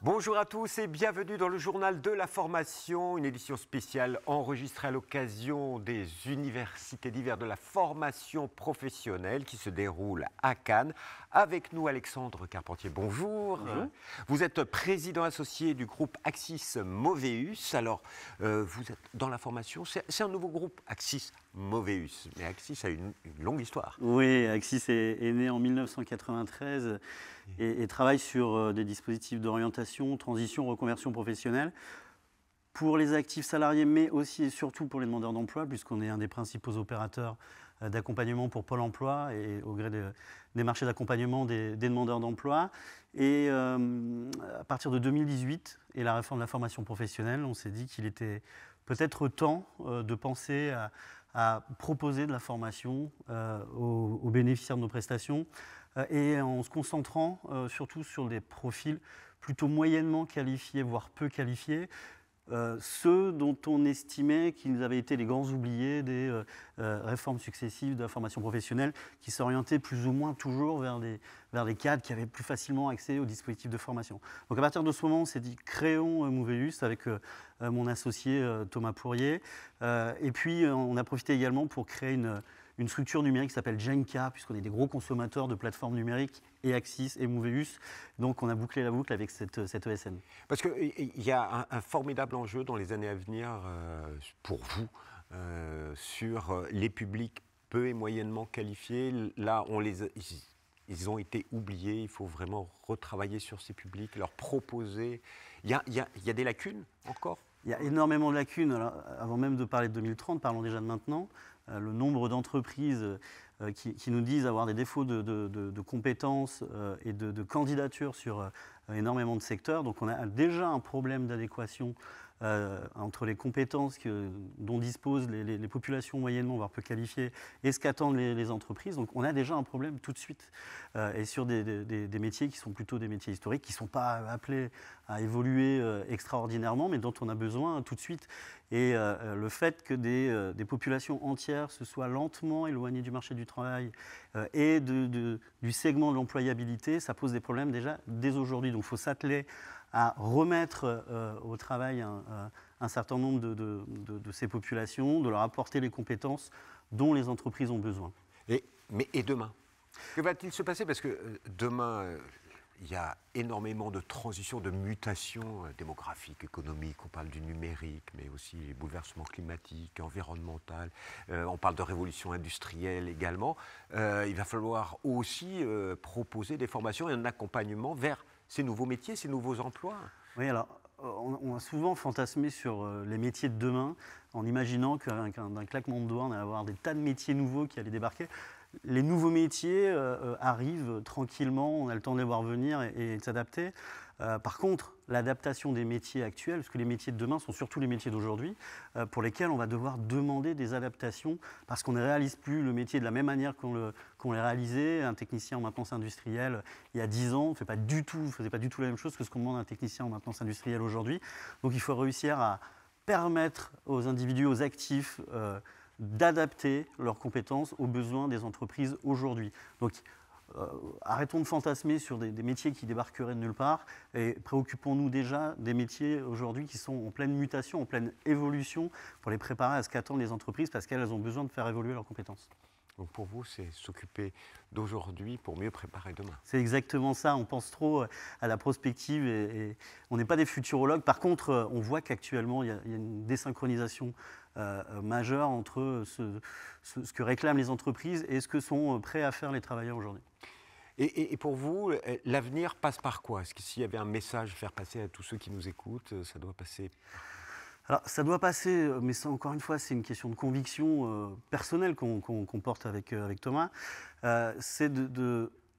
Bonjour à tous et bienvenue dans le journal de la formation, une édition spéciale enregistrée à l'occasion des universités d'hiver de la formation professionnelle qui se déroule à Cannes. Avec nous Alexandre Carpentier, bonjour. Bonjour. Vous êtes président associé du groupe Axis Moveus. Alors, vous êtes dans la formation, c'est un nouveau groupe, Axis Moveus, mais Axis a une longue histoire. Oui, Axis est né en 1993 et travaille sur des dispositifs d'orientation, transition, reconversion professionnelle pour les actifs salariés, mais aussi et surtout pour les demandeurs d'emploi, puisqu'on est un des principaux opérateurs d'accompagnement pour Pôle emploi et au gré des marchés d'accompagnement des demandeurs d'emploi. Et à partir de 2018 et la réforme de la formation professionnelle, on s'est dit qu'il était peut-être temps de penser à proposer de la formation aux bénéficiaires de nos prestations et en se concentrant surtout sur des profils plutôt moyennement qualifiés, voire peu qualifiés, ceux dont on estimait qu'ils avaient été les grands oubliés des réformes successives de la formation professionnelle qui s'orientaient plus ou moins toujours vers des cadres qui avaient plus facilement accès aux dispositifs de formation. Donc à partir de ce moment, on s'est dit créons Moveus avec mon associé Thomas Pourrier. Et puis on a profité également pour créer une structure numérique qui s'appelle Genka, puisqu'on est des gros consommateurs de plateformes numériques, et Axis et Moveus. Donc on a bouclé la boucle avec cette ESN. Parce qu'il y a un formidable enjeu dans les années à venir pour vous sur les publics peu et moyennement qualifiés. Là, ils ont été oubliés. Il faut vraiment retravailler sur ces publics, leur proposer. Il y a des lacunes encore ? Il y a énormément de lacunes. Alors, avant même de parler de 2030, parlons déjà de maintenant. Le nombre d'entreprises qui nous disent avoir des défauts de compétences et de candidatures sur énormément de secteurs. Donc on a déjà un problème d'adéquation entre les compétences dont disposent les populations moyennement, voire peu qualifiées, et ce qu'attendent les entreprises. Donc on a déjà un problème tout de suite. Et sur des métiers qui sont plutôt des métiers historiques, qui ne sont pas appelés à évoluer extraordinairement, mais dont on a besoin tout de suite. Et le fait que des populations entières se soient lentement éloignées du marché du travail et du segment de l'employabilité, ça pose des problèmes déjà dès aujourd'hui. Donc il faut s'atteler à remettre au travail un certain nombre de ces populations, de leur apporter les compétences dont les entreprises ont besoin. Et demain ? Que va-t-il se passer ? Parce que demain, il y a énormément de transitions, de mutations démographiques, économiques. On parle du numérique, mais aussi les bouleversements climatiques, environnementaux. On parle de révolution industrielle également. Il va falloir aussi proposer des formations et un accompagnement vers ces nouveaux métiers, ces nouveaux emplois. Oui, alors on a souvent fantasmé sur les métiers de demain en imaginant d'un claquement de doigts, on allait avoir des tas de métiers nouveaux qui allaient débarquer. Les nouveaux métiers arrivent tranquillement, on a le temps de les voir venir et de s'adapter. Par contre, l'adaptation des métiers actuels, parce que les métiers de demain sont surtout les métiers d'aujourd'hui, pour lesquels on va devoir demander des adaptations, parce qu'on ne réalise plus le métier de la même manière qu'on l'a réalisé. Un technicien en maintenance industrielle, il y a 10 ans, ne faisait pas du tout la même chose que ce qu'on demande à un technicien en maintenance industrielle aujourd'hui. Donc il faut réussir à permettre aux individus, aux actifs, d'adapter leurs compétences aux besoins des entreprises aujourd'hui. Donc, arrêtons de fantasmer sur des métiers qui débarqueraient de nulle part et préoccupons-nous déjà des métiers aujourd'hui qui sont en pleine mutation, en pleine évolution pour les préparer à ce qu'attendent les entreprises parce qu'elles ont besoin de faire évoluer leurs compétences. Donc pour vous, c'est s'occuper d'aujourd'hui pour mieux préparer demain. C'est exactement ça. On pense trop à la prospective et on n'est pas des futurologues. Par contre, on voit qu'actuellement, il y a une désynchronisation majeure entre ce que réclament les entreprises et ce que sont prêts à faire les travailleurs aujourd'hui. Et pour vous, l'avenir passe par quoi ? Est-ce que s'il y avait un message à faire passer à tous ceux qui nous écoutent, ça doit passer Alors, ça doit passer, mais ça, encore une fois, c'est une question de conviction personnelle qu'on porte avec Thomas. C'est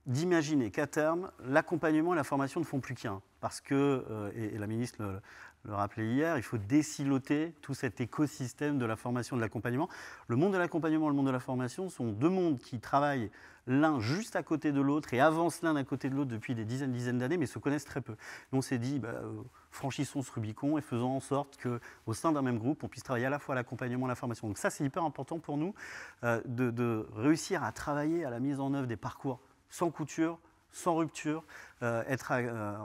d'imaginer qu'à terme, l'accompagnement et la formation ne font plus qu'un. Parce que, et la ministre le rappelait hier, il faut désiloter tout cet écosystème de la formation et de l'accompagnement. Le monde de l'accompagnement et le monde de la formation sont deux mondes qui travaillent l'un juste à côté de l'autre et avancent l'un à côté de l'autre depuis des dizaines d'années, mais se connaissent très peu. Et on s'est dit, franchissons ce Rubicon et faisons en sorte qu'au sein d'un même groupe, on puisse travailler à la fois à l'accompagnement et à la formation. Donc ça, c'est hyper important pour nous, de réussir à travailler à la mise en œuvre des parcours sans couture, sans rupture, être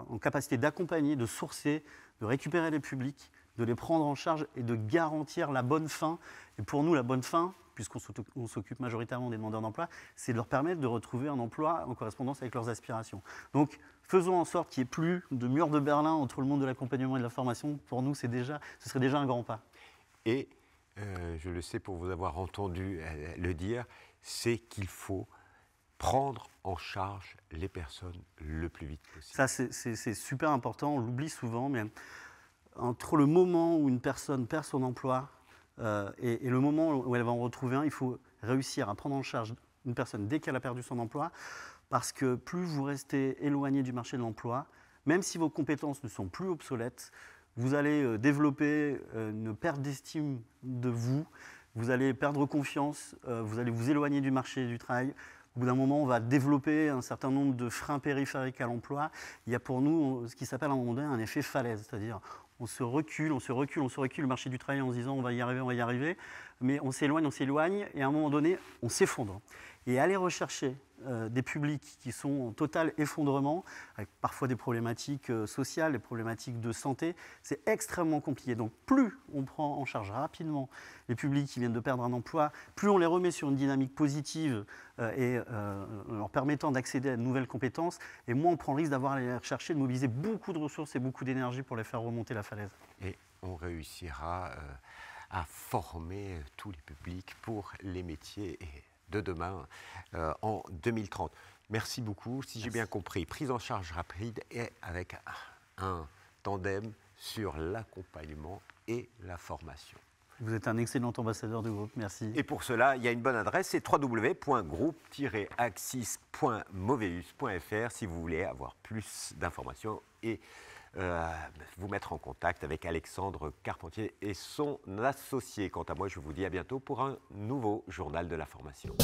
en capacité d'accompagner, de sourcer, de récupérer les publics, de les prendre en charge et de garantir la bonne fin. Et pour nous, la bonne fin, puisqu'on s'occupe majoritairement des demandeurs d'emploi, c'est de leur permettre de retrouver un emploi en correspondance avec leurs aspirations. Donc, faisons en sorte qu'il n'y ait plus de mur de Berlin entre le monde de l'accompagnement et de la formation. Pour nous, ce serait déjà un grand pas. Et je le sais pour vous avoir entendu le dire, c'est qu'il faut prendre en charge les personnes le plus vite possible. Ça, c'est super important, on l'oublie souvent, mais entre le moment où une personne perd son emploi et le moment où elle va en retrouver un, il faut réussir à prendre en charge une personne dès qu'elle a perdu son emploi, parce que plus vous restez éloigné du marché de l'emploi, même si vos compétences ne sont plus obsolètes, vous allez développer une perte d'estime de vous, vous allez perdre confiance, vous allez vous éloigner du marché du travail. Au bout d'un moment, on va développer un certain nombre de freins périphériques à l'emploi. Il y a pour nous ce qui s'appelle à un moment donné un effet falaise, c'est-à-dire on se recule le marché du travail en se disant on va y arriver, mais on s'éloigne, et à un moment donné, on s'effondre. Et aller rechercher des publics qui sont en total effondrement, avec parfois des problématiques sociales, des problématiques de santé, c'est extrêmement compliqué. Donc plus on prend en charge rapidement les publics qui viennent de perdre un emploi, plus on les remet sur une dynamique positive et leur permettant d'accéder à de nouvelles compétences, et moins on prend le risque d'avoir à les rechercher, de mobiliser beaucoup de ressources et beaucoup d'énergie pour les faire remonter la falaise. Et on réussira à former tous les publics pour les métiers de demain en 2030. Merci beaucoup. Si j'ai bien compris, prise en charge rapide et avec un tandem sur l'accompagnement et la formation. Vous êtes un excellent ambassadeur du groupe, merci. Et pour cela, il y a une bonne adresse, c'est www.groupe-axis.moveus.fr si vous voulez avoir plus d'informations et vous mettre en contact avec Alexandre Carpentier et son associé. Quant à moi, je vous dis à bientôt pour un nouveau journal de la formation.